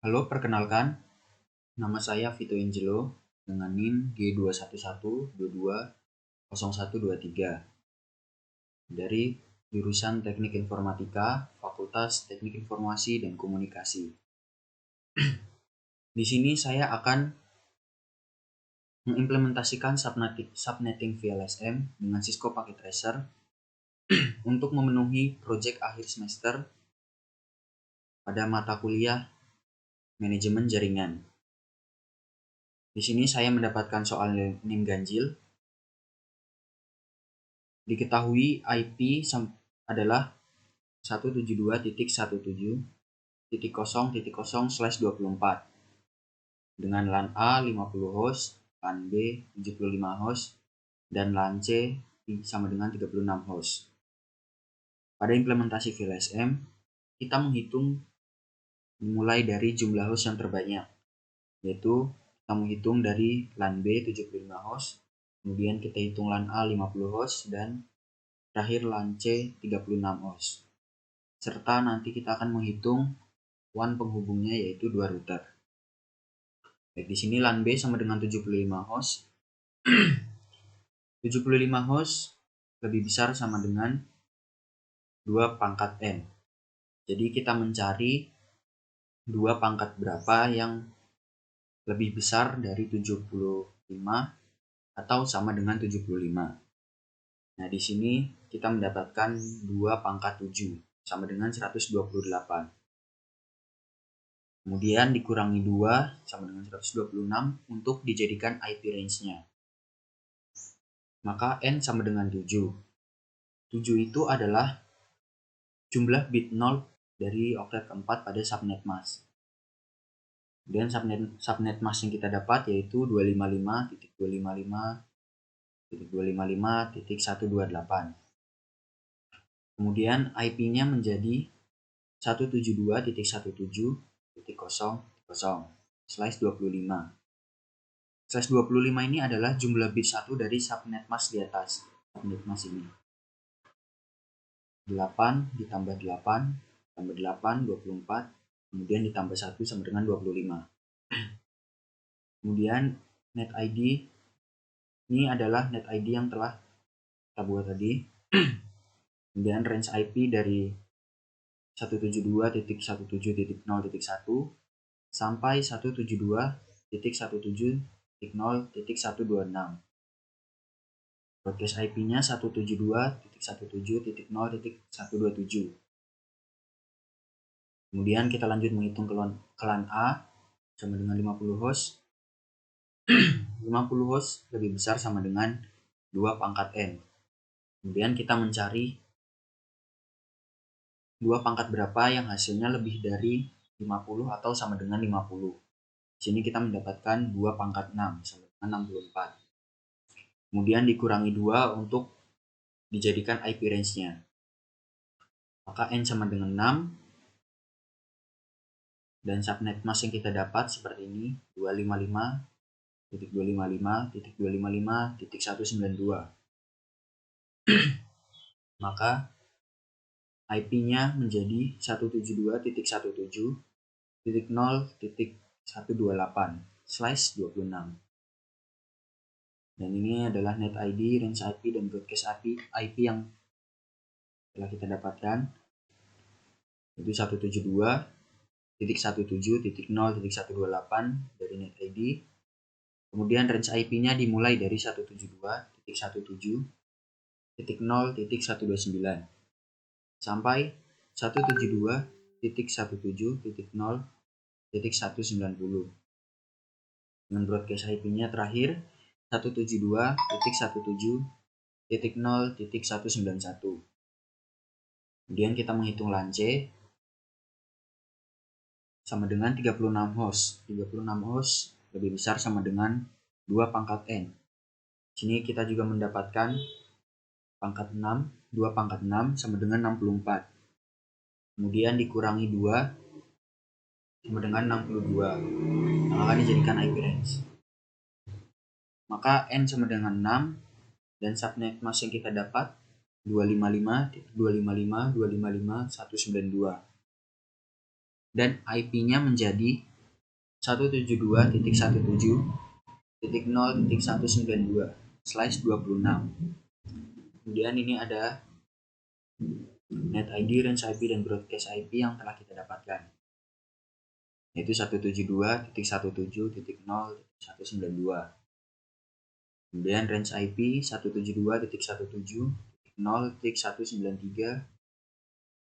Halo, perkenalkan, nama saya Vito Angelo dengan NIM G211220123 dari jurusan Teknik Informatika, Fakultas Teknik Informasi dan Komunikasi. Di sini saya akan mengimplementasikan subnetting VLSM dengan Cisco Packet Tracer untuk memenuhi proyek akhir semester pada mata kuliah Manajemen Jaringan. Di sini saya mendapatkan soal NIM ganjil. Diketahui IP adalah 172.17.0.0/24 dengan LAN A 50 host, LAN B 75 host, dan LAN C sama dengan 36 host. Pada implementasi VLSM, kita menghitung dimulai dari jumlah host yang terbanyak, yaitu kita menghitung dari LAN B 75 host, kemudian kita hitung LAN A 50 host, dan terakhir LAN C 36 host. Serta nanti kita akan menghitung WAN penghubungnya, yaitu 2 router. Baik, di sini LAN B sama dengan 75 host. 75 host lebih besar sama dengan 2 pangkat N. Jadi kita mencari 2 pangkat berapa yang lebih besar dari 75 atau sama dengan 75. Nah, di sini kita mendapatkan 2 pangkat 7 sama dengan 128. Kemudian dikurangi 2 sama dengan 126 untuk dijadikan IP range-nya. Maka N sama dengan 7. 7 itu adalah jumlah bit 0 dari oktet keempat pada subnet mask. Dan subnet mask yang kita dapat yaitu 255.255.255.128. Kemudian IP-nya menjadi 172.170.0/25. Slash 25 ini adalah jumlah bit 1 dari subnet mask di atas. Subnet mask ini 8 ditambah 8 tambah 8, 24, kemudian ditambah 1 sama dengan 25. Kemudian net ID ini adalah net ID yang telah kita buat tadi. Kemudian range IP dari 172.17.0.1 sampai 172.17.0.126. Broadcast IP-nya 172.17.0.127. Kemudian kita lanjut menghitung ke LAN A sama dengan 50 host. 50 host lebih besar sama dengan 2 pangkat N. Kemudian kita mencari 2 pangkat berapa yang hasilnya lebih dari 50 atau sama dengan 50. Di sini kita mendapatkan 2 pangkat 6 sama dengan 64. Kemudian dikurangi 2 untuk dijadikan IP range-nya. Maka N sama dengan 6. Dan subnet mask yang kita dapat seperti ini, 255.255.255.192. Maka IP-nya menjadi 172.170.0.128/26. Dan ini adalah net ID, range IP, dan broadcast IP yang telah kita dapatkan, yaitu 172.170.0.128 dari net ID. Kemudian range IP-nya dimulai dari 172.170.0.129 sampai 172.170.0.190. Dengan broadcast IP-nya terakhir 172.170.0.191. Kemudian kita menghitung LAN C sama dengan 36 host. 36 host lebih besar sama dengan 2 pangkat N. Sini kita juga mendapatkan pangkat 6, 2 pangkat 6 sama dengan 64. Kemudian dikurangi 2 sama dengan 62. Yang akan dijadikan IP range. Maka N sama dengan 6 dan subnet mask yang kita dapat 255.255.255.192. Dan IP-nya menjadi 172.17.0.192/26. Kemudian ini ada net ID, range IP, dan broadcast IP yang telah kita dapatkan, yaitu 172.17.0.192. Kemudian range IP 172.17.0.193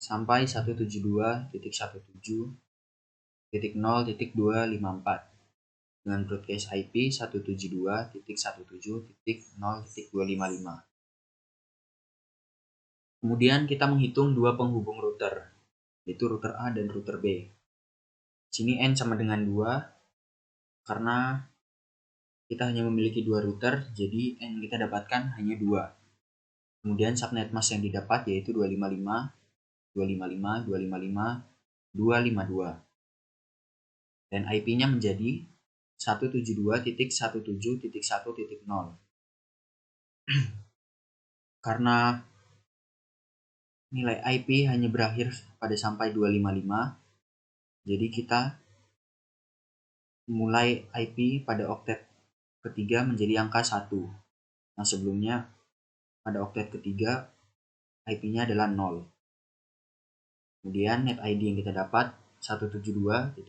sampai 172.17.0.254 dengan broadcast IP 172.17.0.255. Kemudian kita menghitung dua penghubung router, yaitu router A dan router B. Sini N sama dengan 2 karena kita hanya memiliki dua router, jadi N kita dapatkan hanya 2. Kemudian subnet mask yang didapat yaitu 255, 255, 255, 252. Dan IP-nya menjadi 172.17.1.0. Karena nilai IP hanya berakhir pada sampai 255, jadi kita mulai IP pada oktet ketiga menjadi angka 1. Nah, sebelumnya pada oktet ketiga IP-nya adalah 0. Kemudian net ID yang kita dapat 172.17.1.0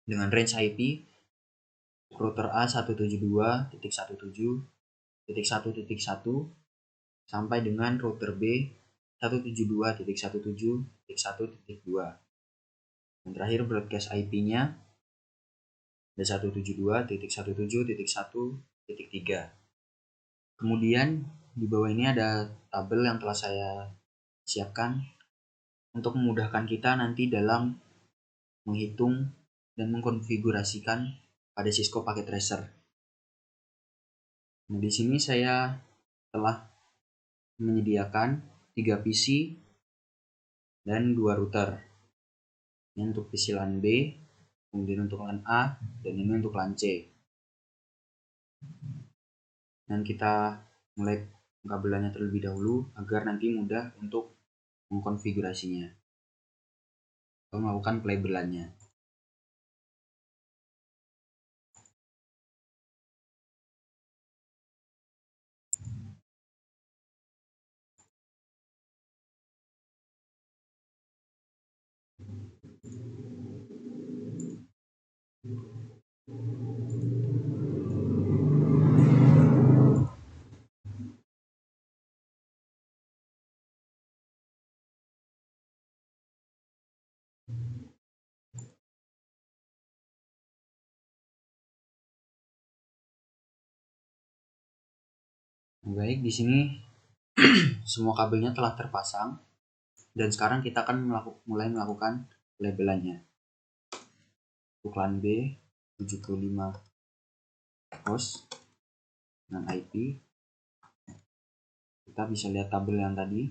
dengan range IP router A 172.17.1.1 sampai dengan router B 172.17.1.2. Dan terakhir broadcast IP-nya ada 172.17.1.3. Kemudian di bawah ini ada tabel yang telah saya siapkan untuk memudahkan kita nanti dalam menghitung dan mengkonfigurasikan pada Cisco Packet Tracer. Nah, di sini saya telah menyediakan 3 PC dan 2 router. Ini untuk PC LAN B, kemudian untuk LAN A, dan ini untuk LAN C. Dan kita mulai pengkabelannya terlebih dahulu agar nanti mudah untuk mengkonfigurasinya atau melakukan pelabelannya. Baik, di sini semua kabelnya telah terpasang dan sekarang kita akan mulai melakukan labelannya. Untuk LAN B 75 host dengan IP. Kita bisa lihat tabel yang tadi.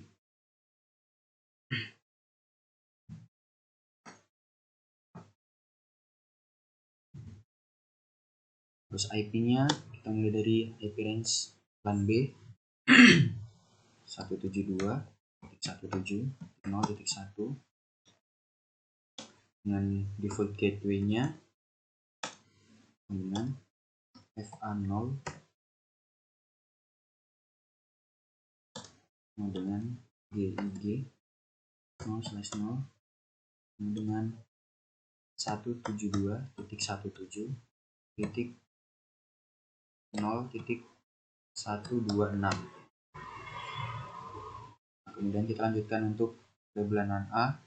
Terus IP-nya kita mulai dari IP range LAN B 172.1.0.1 dengan default gateway-nya dengan FA0 dengan GIG 0/0 dengan 172.1.0.126. Kemudian kita lanjutkan untuk labelan LAN A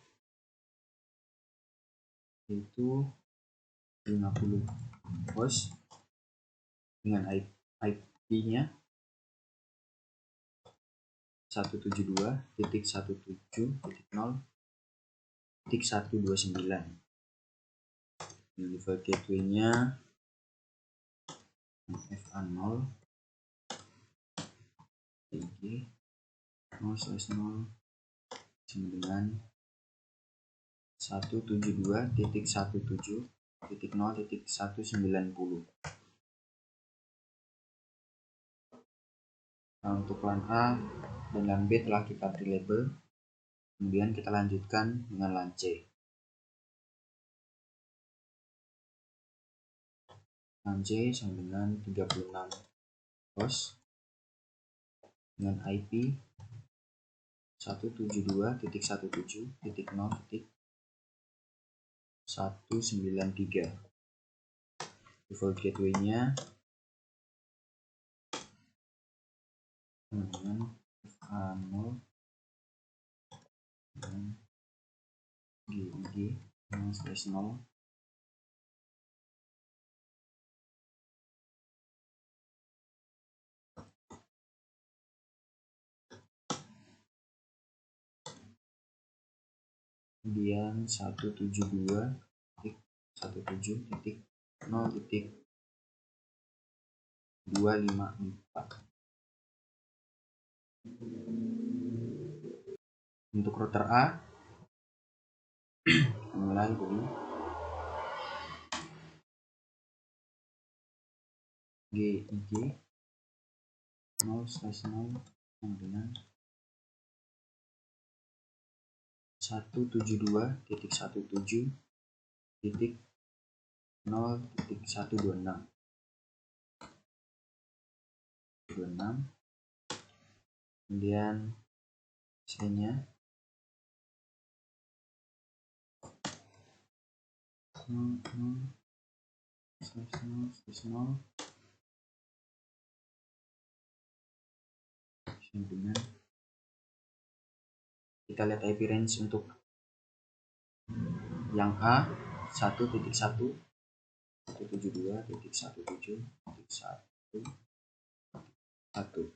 yaitu 50 host dengan IP-nya 172.1.0.129. Dengan default gateway-nya FA0 GIG 0/0 sama dengan 172.1.0.190. Nah, untuk LAN A dan LAN B telah kita beri label. Kemudian kita lanjutkan dengan LAN C. LAN C sama dengan 36 host dengan IP 172.17.0.193. Default gateway-nya dengan FA0 dan GIG 0/0. Kemudian 172.1.0.254. Untuk router A mulai dari GIG 0/0 dengan 172.1.0.126. Kemudian C-nya 0/0/0 dengan, kita lihat IP range untuk yang A 1.1.172.1.1.1.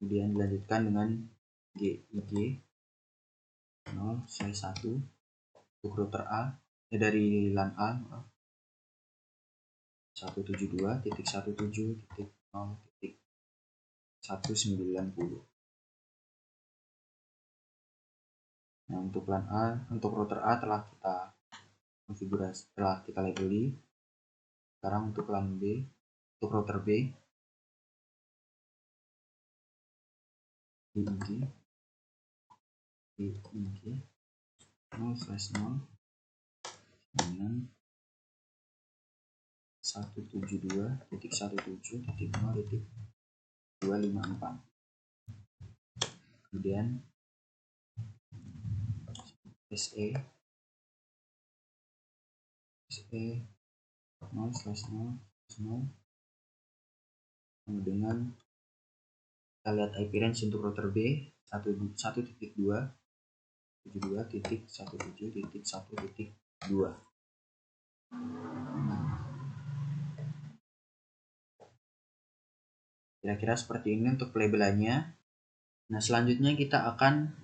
Kemudian dilanjutkan dengan GIG 0/1 untuk router A dari LAN A 172.1.0.190. Nah, untuk LAN A, untuk router A telah kita konfigurasi, telah kita labeli. Sekarang untuk LAN B, untuk router B, GIG 0/0 dengan 172.1.0.254. Kemudian SE 0/0 dengan, kita lihat IP range untuk router B 1.2.72.1.1.2. Kira-kira seperti ini untuk pelabelannya. Nah, selanjutnya kita akan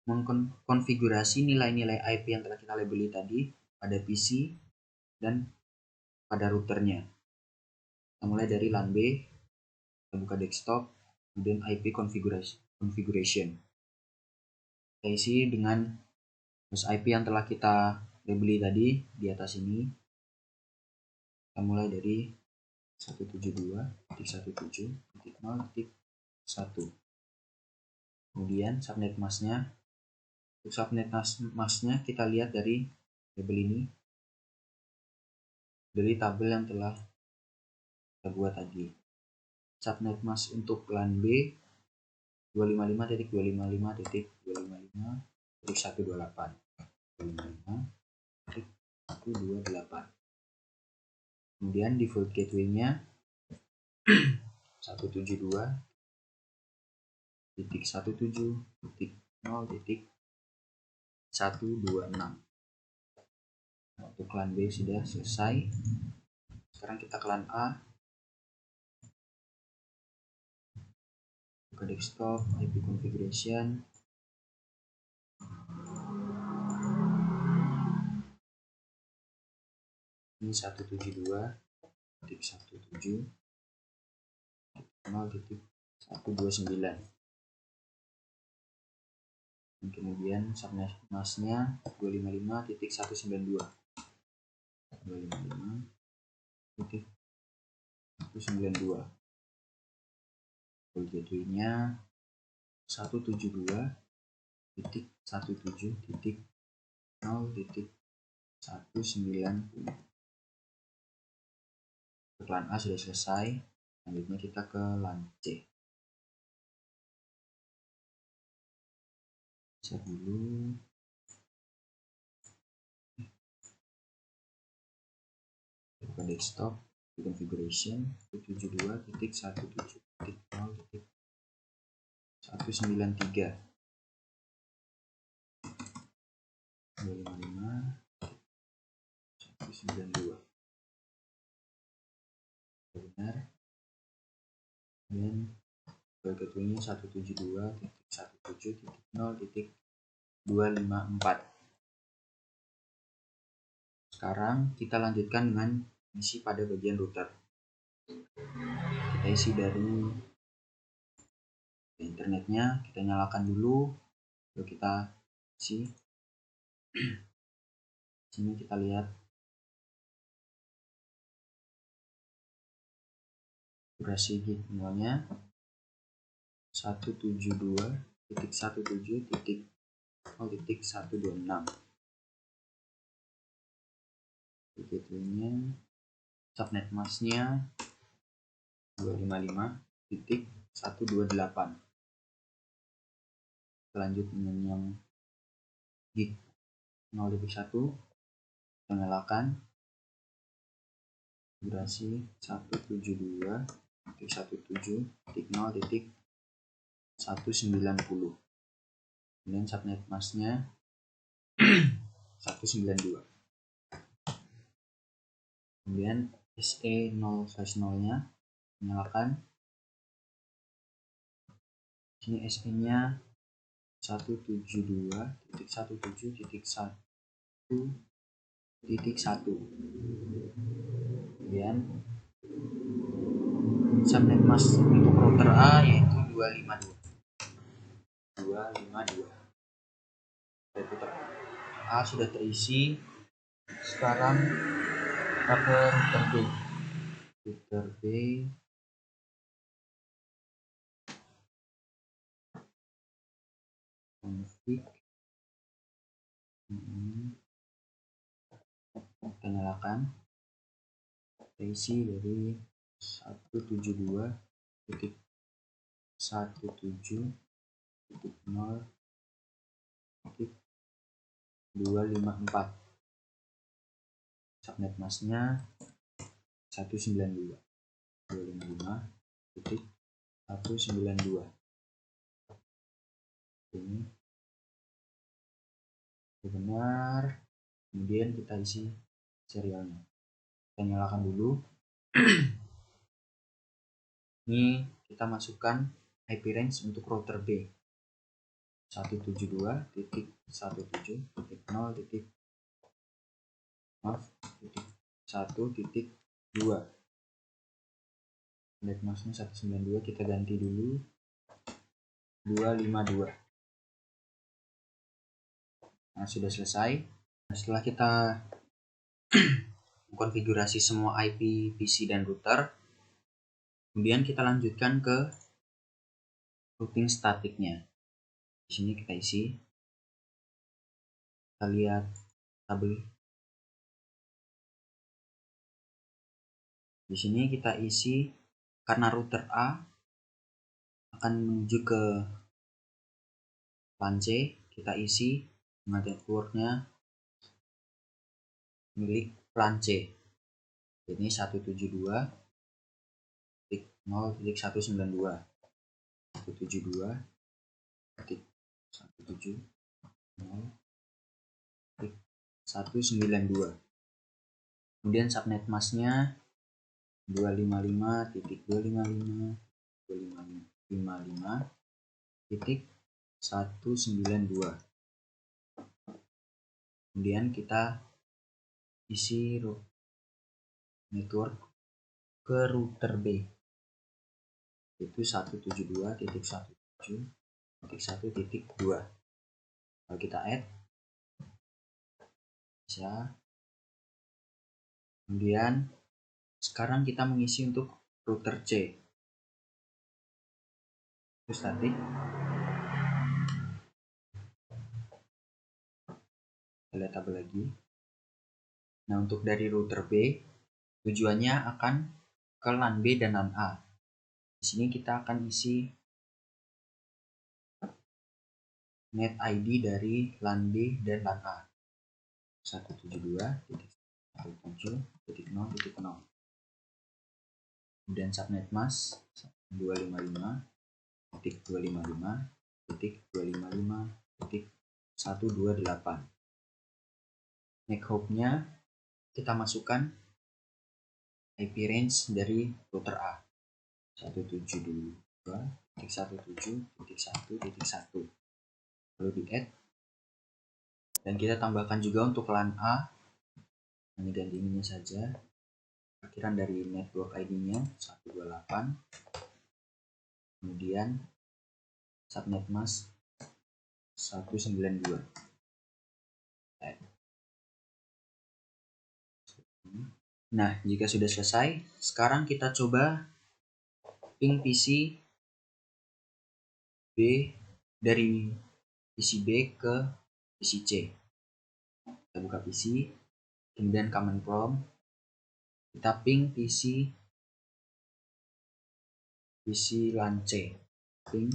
mengkonfigurasi nilai-nilai IP yang telah kita labeli tadi pada PC dan pada routernya. Kita mulai dari LAN B, kita buka desktop, kemudian IP configuration. Kita isi dengan host IP yang telah kita labeli tadi di atas ini. Kita mulai dari 172.1.0.1. Kemudian subnet masknya. Untuk subnet masknya kita lihat dari label ini, dari tabel yang telah kita buat tadi. Subnet mask untuk LAN B 255.255.255.128. 255.128. Kemudian default gateway-nya 172.1.0.126. Nah, untuk LAN B sudah selesai. Sekarang kita ke LAN A. Buka desktop, IP configuration. Ini 172.1.0.129. Kemudian subnet masknya 255.192. 255.192. Gateway-nya 172.1.0.190. LAN A sudah selesai. Selanjutnya kita ke LAN C. Share dulu. Buka desktop, configuration 72.17.0.193 255.192 benar, dan gateway-nya 172.170.254. Sekarang kita lanjutkan dengan isi pada bagian router. Kita isi dari internetnya, kita nyalakan dulu, lalu kita isi. Sini kita lihat durasi gignya 172.17.0.126. Begitunya subnet masknya 255.128. Lanjut dengan yang gig 0.1, kita nyalakan durasi 172.17.0.190. Kemudian subnet masknya 192. Kemudian SE0/0 nya nyalakan. Sini SE-nya 172.17.1.1. Kemudian subnet mask untuk router A yaitu 252. Router A sudah terisi. Sekarang kita ke router B. Router B config, kita nyalakan, kita isi dari 172.1.0.254. Subnet masknya 192.255.192. Ini benar. Kemudian kita isi serialnya. Kita nyalakan dulu. Ini kita masukkan IP range untuk router B 172.1.0.1.2. Net masknya 192, kita ganti dulu 252. Nah, sudah selesai. Nah, setelah kita mengkonfigurasi semua IP, PC, dan router, kemudian kita lanjutkan ke routing statiknya. Di sini kita isi. Kita lihat tabel. Di sini kita isi karena router A akan menuju ke LAN C, kita isi dengan networknya milik LAN C. Ini 172.0.192. 172.1.0.192. Kemudian subnet masknya 255.255.255.192. Kemudian kita isi network ke router B, itu 172.1.1.1.2. Kalau kita add bisa. Kemudian sekarang kita mengisi untuk router C. Itu statik. Kita lihat tabel lagi. Nah, untuk dari router B tujuannya akan ke LAN B dan LAN A. Di sini kita akan isi net ID dari LAN B dan LAN A 172.1.0.0. Kemudian subnet mask 255.255.255.128. MAC hopnya kita masukkan IP range dari router A 172.1.1.1. Lalu di add, dan kita tambahkan juga untuk LAN A. Ini ganti ininya saja, akhiran dari network ID-nya 128, kemudian subnet mask 192. Nah, jika sudah selesai, sekarang kita coba ping PC B dari PC B ke PC C. Kita buka PC, kemudian command prompt, kita ping PC LAN C, ping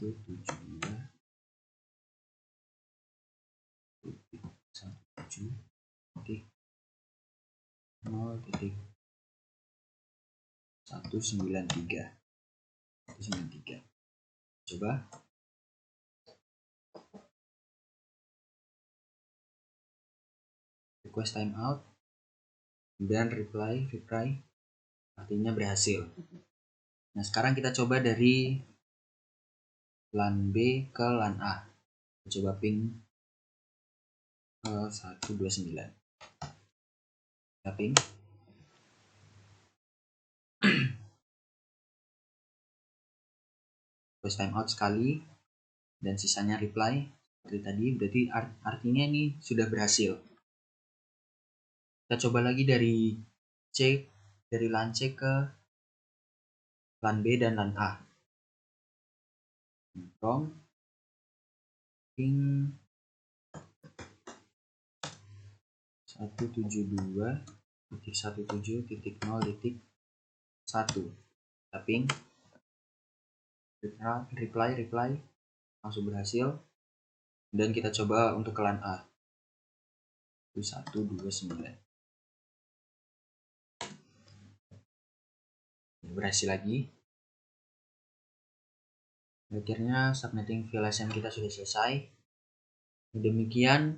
172.1.0.193. Coba. Request timeout, kemudian reply, artinya berhasil. Nah, sekarang kita coba dari LAN B ke LAN A. Coba ping 129. Kita ping. Request timeout sekali dan sisanya reply seperti tadi, berarti artinya ini sudah berhasil. Kita coba lagi dari LAN C ke LAN B dan LAN A. Prompt ping 172.1.0.1. Ping, reply langsung berhasil. Dan kita coba untuk ke LAN A 129. Berhasil lagi. Akhirnya subnetting VLSM kita sudah selesai. Demikian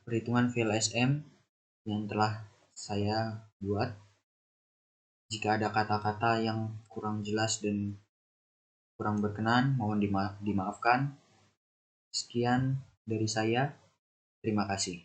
perhitungan VLSM yang telah saya buat. Jika ada kata-kata yang kurang jelas dan kurang berkenan, mohon dimaafkan. Sekian dari saya. Terima kasih.